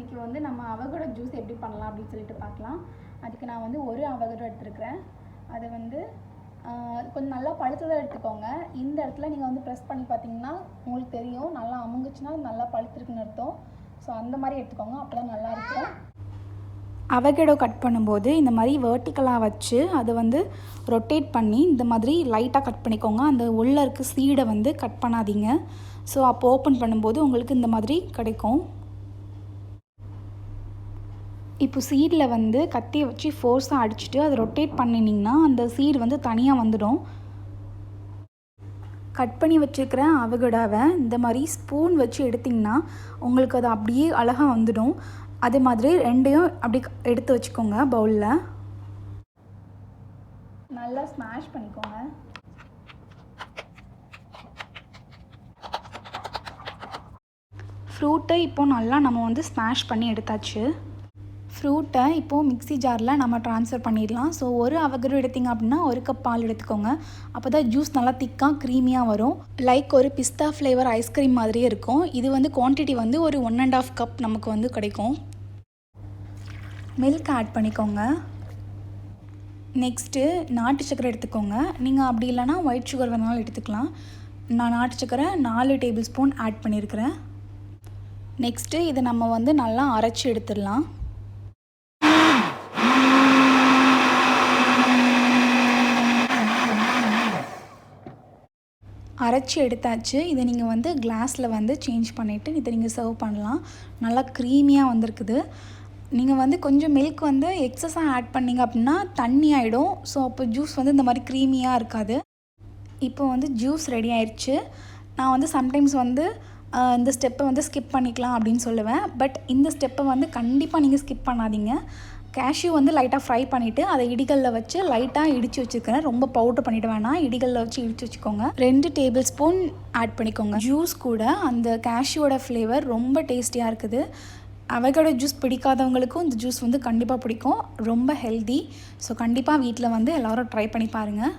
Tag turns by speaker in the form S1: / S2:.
S1: இன்றைக்கி வந்து நம்ம அவகேடோ ஜூஸ் எப்படி பண்ணலாம் அப்படின்னு சொல்லிட்டு பார்க்கலாம். அதுக்கு நான் வந்து ஒரு அவகேடோ எடுத்துருக்கிறேன். அதை வந்து கொஞ்சம் நல்லா பழுத்ததாக எடுத்துக்கோங்க. இந்த இடத்துல நீங்கள் வந்து ப்ரெஸ் பண்ணி பார்த்தீங்கன்னா உங்களுக்கு தெரியும், நல்லா அமுங்குச்சுன்னா நல்லா பழுத்திருக்குன்னு அர்த்தம். ஸோ அந்த மாதிரி எடுத்துக்கோங்க, அப்போ தான் நல்லாயிருக்கும். அவகேடோ கட் பண்ணும்போது இந்த மாதிரி வேர்ட்டிக்கலாக வச்சு அதை வந்து ரொட்டேட் பண்ணி இந்த மாதிரி லைட்டாக கட் பண்ணிக்கோங்க. அந்த உள்ளே இருக்க சீடை வந்து கட் பண்ணாதீங்க. ஸோ அப்போ ஓப்பன் பண்ணும்போது உங்களுக்கு இந்த மாதிரி கிடைக்கும். இப்போ சீடில் வந்து கத்தியை வச்சு ஃபோர்ஸாக அடிச்சுட்டு அதை ரொட்டேட் பண்ணினீங்கன்னா அந்த சீடு வந்து தனியாக வந்துடும். கட் பண்ணி வச்சுருக்கிற அவகேடோவை இந்த மாதிரி ஸ்பூன் வச்சு எடுத்திங்கன்னா உங்களுக்கு அது அப்படியே அழகாக வந்துடும். அதே மாதிரி ரெண்டையும் அப்படி எடுத்து வச்சுக்கோங்க. பவுலில் நல்லா ஸ்மாஷ் பண்ணிக்கோங்க. ஃப்ரூட்டை இப்போது நல்லா நம்ம வந்து ஸ்மாஷ் பண்ணி எடுத்தாச்சு. ஃப்ரூட்டை இப்போது மிக்ஸி ஜாரில் நம்ம ட்ரான்ஸ்ஃபர் பண்ணிடலாம். ஸோ ஒரு அவகேடோ எடுத்திங்க அப்படின்னா 1 கப் பால் எடுத்துக்கோங்க. அப்போ தான் ஜூஸ் நல்லா திக்காக க்ரீமியாக வரும். லைக் ஒரு பிஸ்தா ஃப்ளேவர் ஐஸ்கிரீம் மாதிரியே இருக்கும். இது வந்து குவான்டிட்டி வந்து ஒரு 1.5 கப் நமக்கு வந்து கிடைக்கும். மில்க் ஆட் பண்ணிக்கோங்க. நெக்ஸ்ட்டு நாட்டு சக்கரை எடுத்துக்கோங்க. நீங்கள் அப்படி இல்லைனா ஒயிட் சுகர் வேணாலும் எடுத்துக்கலாம். நான் நாட்டு சக்கரை 4 டேபிள் ஸ்பூன் ஆட் பண்ணியிருக்கிறேன். நெக்ஸ்ட்டு இதை நம்ம வந்து நல்லா அரைச்சி எடுத்துடலாம். அரைச்சி எடுத்தாச்சு. இதை நீங்கள் வந்து கிளாஸில் வந்து சேஞ்ச் பண்ணிவிட்டு இதை நீங்கள் சர்வ் பண்ணலாம். நல்லா க்ரீமியாக வந்திருக்குது. நீங்கள் வந்து கொஞ்சம் மில்க் வந்து எக்ஸஸாக ஆட் பண்ணிங்க அப்படின்னா தண்ணி ஆகிடும். ஸோ அப்போ ஜூஸ் வந்து இந்த மாதிரி க்ரீமியாக இருக்காது. இப்போ வந்து ஜூஸ் ரெடி ஆயிடுச்சு. நான் வந்து சம்டைம்ஸ் வந்து இந்த ஸ்டெப்பை வந்து ஸ்கிப் பண்ணிக்கலாம் அப்படின்னு சொல்லுவேன். பட் இந்த ஸ்டெப்பை வந்து கண்டிப்பாக நீங்கள் ஸ்கிப் பண்ணாதீங்க. கேஷ்யூ வந்து லைட்டாக ஃப்ரை பண்ணிவிட்டு அதை இடிகளில் வச்சு லைட்டாக இடித்து வச்சுருக்கிறேன். ரொம்ப பவுட்ரு பண்ணிவிட்டு வேணாம், இடிகளில் வச்சு இடித்து வச்சுக்கோங்க. 2 டேபிள் ஸ்பூன் ஆட் பண்ணிக்கோங்க. ஜூஸ் கூட அந்த கேஷ்யூவோட ஃப்ளேவர் ரொம்ப டேஸ்டியாக இருக்குது. அவகேடோ ஜூஸ் பிடிக்காதவங்களுக்கும் இந்த ஜூஸ் வந்து கண்டிப்பாக பிடிக்கும். ரொம்ப ஹெல்தி. ஸோ கண்டிப்பாக வீட்டில் வந்து எல்லோரும் ட்ரை பண்ணி பாருங்கள்.